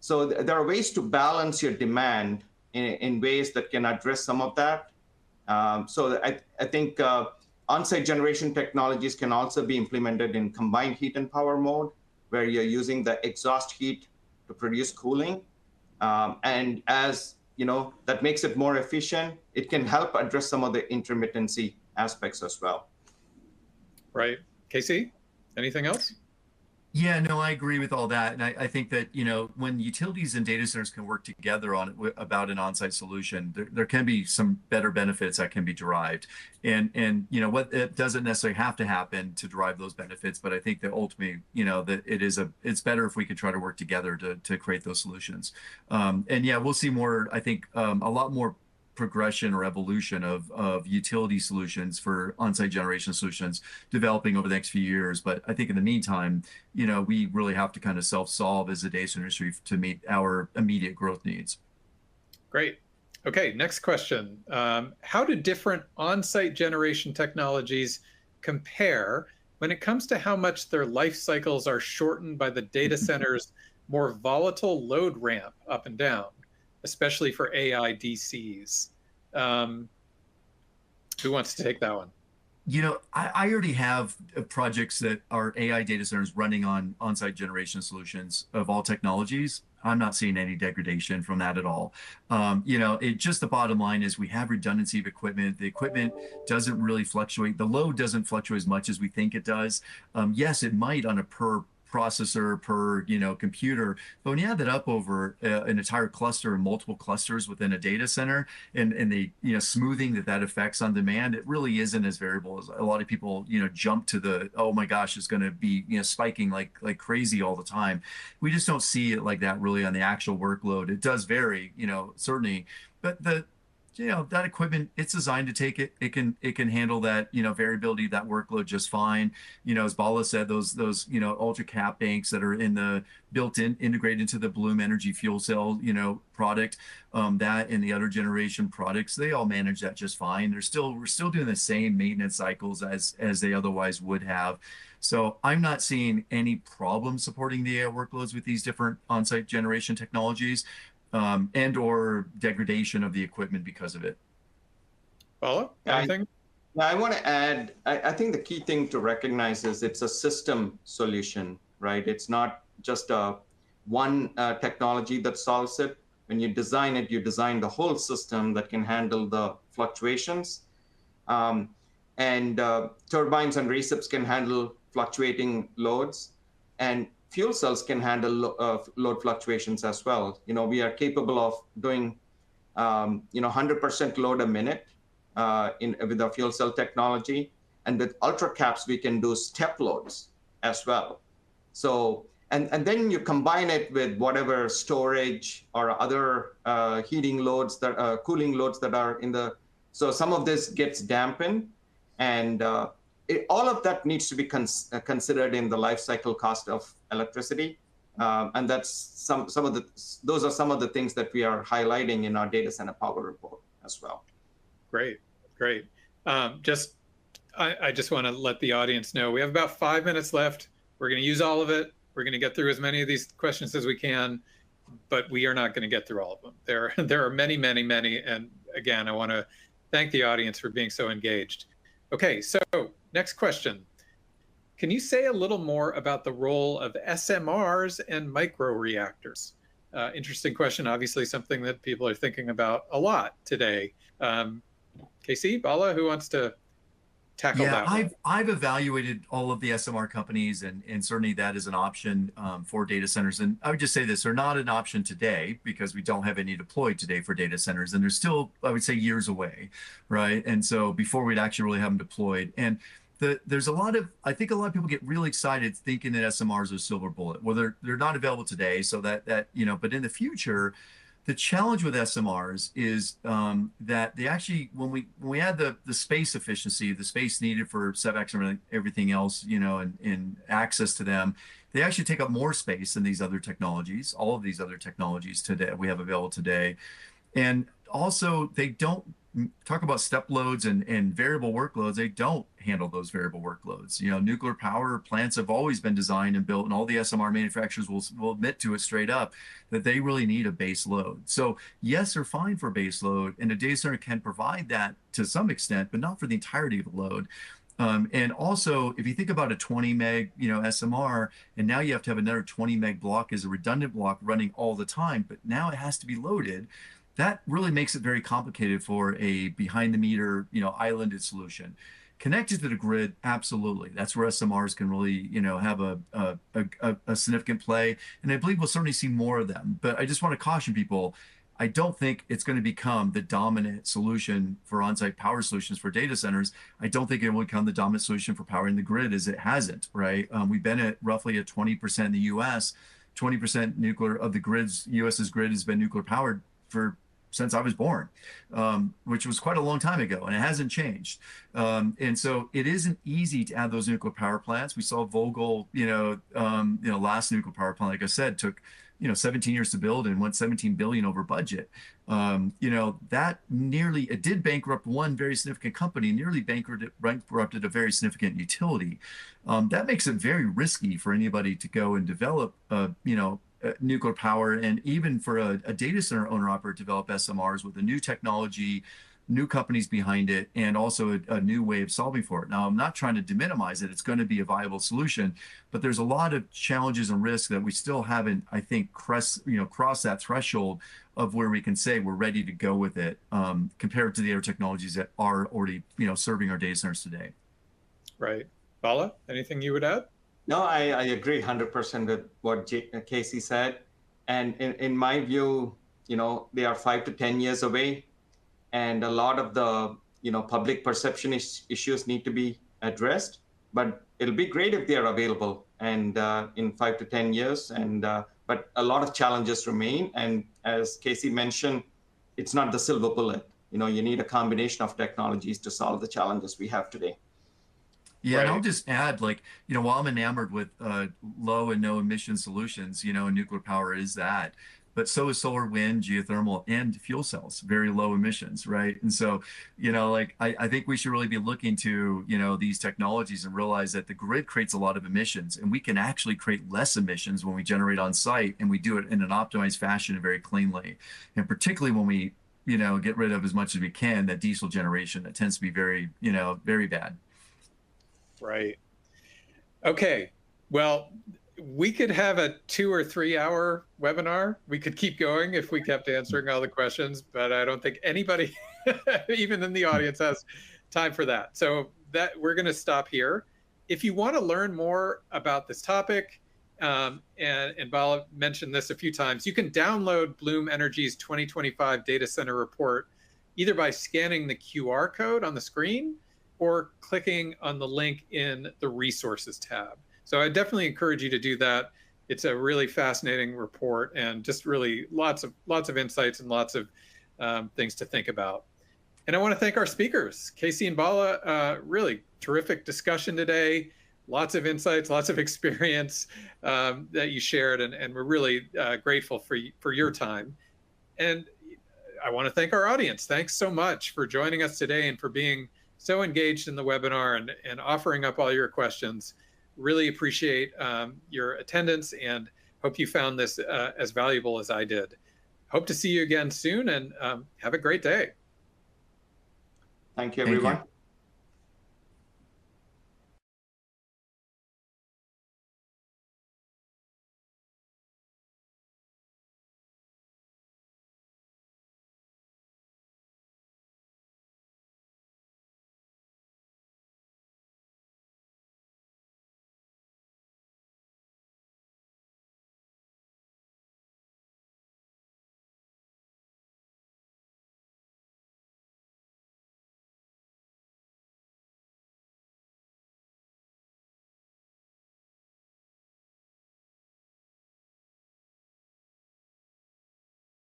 So there are ways to balance your demand in ways that can address some of that. So I think on-site generation technologies can also be implemented in combined heat and power mode, where you're using the exhaust heat to produce cooling. And as that makes it more efficient, it can help address some of the intermittency aspects as well. Right. Casey, anything else? Yeah, no, I agree with all that. And I think that, when utilities and data centers can work together on about an on-site solution, there can be some better benefits that can be derived. And what it doesn't necessarily have to happen to derive those benefits, but I think that ultimately, that it's better if we can try to work together to create those solutions. And yeah, we'll see more, I think, a lot more progression or evolution of utility solutions for on-site generation solutions developing over the next few years. But I think in the meantime, we really have to kind of self-solve as a data center industry to meet our immediate growth needs. Great. Okay, next question. How do different on-site generation technologies compare when it comes to how much their life cycles are shortened by the data center's more volatile load ramp up and down, especially for AI DCs? Who wants to take that one? I already have projects that are AI data centers running on-site generation solutions of all technologies. I'm not seeing any degradation from that at all. Just the bottom line is we have redundancy of equipment. The equipment doesn't really fluctuate. The load doesn't fluctuate as much as we think it does. Yes, it might on a per processor per computer, but when you add that up over an entire cluster or multiple clusters within a data center, and the smoothing that affects on demand, it really isn't as variable as a lot of people jump to the, oh my gosh, it's going to be spiking like crazy all the time. We just don't see it like that really on the actual workload. It does vary, certainly, but that equipment, it's designed to take it. It can handle that variability, that workload just fine. As Bala said, those ultra cap banks that are integrated into the Bloom Energy fuel cell product, that and the other generation products, they all manage that just fine. We're still doing the same maintenance cycles as they otherwise would have. So I'm not seeing any problem supporting the AI workloads with these different on-site generation technologies. And or degradation of the equipment because of it. Bala, anything? I want to add, I think the key thing to recognize is it's a system solution, right? It's not just one technology that solves it. When you design it, you design the whole system that can handle the fluctuations. And turbines and recips can handle fluctuating loads. And fuel cells can handle load fluctuations as well. We are capable of doing 100% load a minute with our fuel cell technology. And with ultra caps, we can do step loads as well. So, and then you combine it with whatever storage or other heating loads, cooling loads that are so some of this gets dampened, and all of that needs to be considered in the life cycle cost of electricity. And that's those are some of the things that we are highlighting in our data center power report as well. Great. I just want to let the audience know we have about 5 minutes left. We're going to use all of it. We're going to get through as many of these questions as we can, but we are not going to get through all of them. There are many. And again, I want to thank the audience for being so engaged. Okay, so next question. Can you say a little more about the role of SMRs and microreactors? Interesting question, obviously something that people are thinking about a lot today. Casey, Bala, who wants to tackle Yeah, that one? I've evaluated all of the SMR companies, and certainly that is an option for data centers. And I would just say this: they're not an option today because we don't have any deployed today for data centers, and they're still, I would say, years away, right? And so before we'd actually really have them deployed, and there's a lot of, I think a lot of people get really excited thinking that SMRs are a silver bullet. Well, they're not available today, so that but in the future. The challenge with SMRs is that they actually, when we add the space efficiency, the space needed for SEVAX and everything else, and access to them, they actually take up more space than these other technologies, all of these other technologies today we have available today. And also, they don't talk about step loads and variable workloads. They don't handle those variable workloads. Nuclear power plants have always been designed and built, and all the SMR manufacturers will admit to it straight up that they really need a base load. So yes, they're fine for base load, and a data center can provide that to some extent, but not for the entirety of the load. And also, if you think about a 20 meg, SMR, and now you have to have another 20 meg block as a redundant block running all the time, but now it has to be loaded. That really makes it very complicated for a behind the meter, islanded solution. Connected to the grid, absolutely. That's where SMRs can really, have a significant play. And I believe we'll certainly see more of them. But I just want to caution people, I don't think it's going to become the dominant solution for on-site power solutions for data centers. I don't think it will become the dominant solution for powering the grid, as it hasn't, right? We've been at roughly at 20% in the US, 20% nuclear of the grids, US's grid has been nuclear powered since I was born, which was quite a long time ago, and it hasn't changed. And so it isn't easy to add those nuclear power plants. We saw Vogtle, last nuclear power plant, like I said, took 17 years to build and went 17 billion over budget. That it did bankrupt one very significant company, nearly bankrupted a very significant utility. That makes it very risky for anybody to go and develop, nuclear power, and even for a data center owner operator to develop SMRs with a new technology, new companies behind it, and also a new way of solving for it. Now, I'm not trying to minimize it. It's going to be a viable solution, but there's a lot of challenges and risks that we still haven't, I think, crossed that threshold of where we can say we're ready to go with it, compared to the other technologies that are already, serving our data centers today. Right. Bala, anything you would add? No, I agree 100% with what Casey said. And in my view, they are 5 to 10 years away. And a lot of the, public perception issues need to be addressed. But it'll be great if they are available and in 5 to 10 years. But a lot of challenges remain. And as Casey mentioned, it's not the silver bullet. You need a combination of technologies to solve the challenges we have today. Yeah, and I'll just add, while I'm enamored with low and no emission solutions, and nuclear power is that, but so is solar, wind, geothermal, and fuel cells, very low emissions, right? And so, I think we should really be looking to, these technologies and realize that the grid creates a lot of emissions, and we can actually create less emissions when we generate on site, and we do it in an optimized fashion and very cleanly. And particularly when we, get rid of as much as we can that diesel generation that tends to be very, very bad. Right. Okay. Well, we could have a 2 or 3 hour webinar. We could keep going if we kept answering all the questions, but I don't think anybody, even in the audience, has time for that. So we're going to stop here. If you want to learn more about this topic, and Bala mentioned this a few times, you can download Bloom Energy's 2025 Data Center Report either by scanning the QR code on the screen or clicking on the link in the resources tab. So I definitely encourage you to do that. It's a really fascinating report and just really lots of insights and lots of things to think about. And I want to thank our speakers, Casey and Bala. Really terrific discussion today. Lots of insights, lots of experience that you shared, and we're really grateful for your time. And I want to thank our audience. Thanks so much for joining us today and for being so engaged in the webinar and offering up all your questions. Really appreciate your attendance and hope you found this as valuable as I did. Hope to see you again soon, and have a great day. Thank you, everyone. Thank you.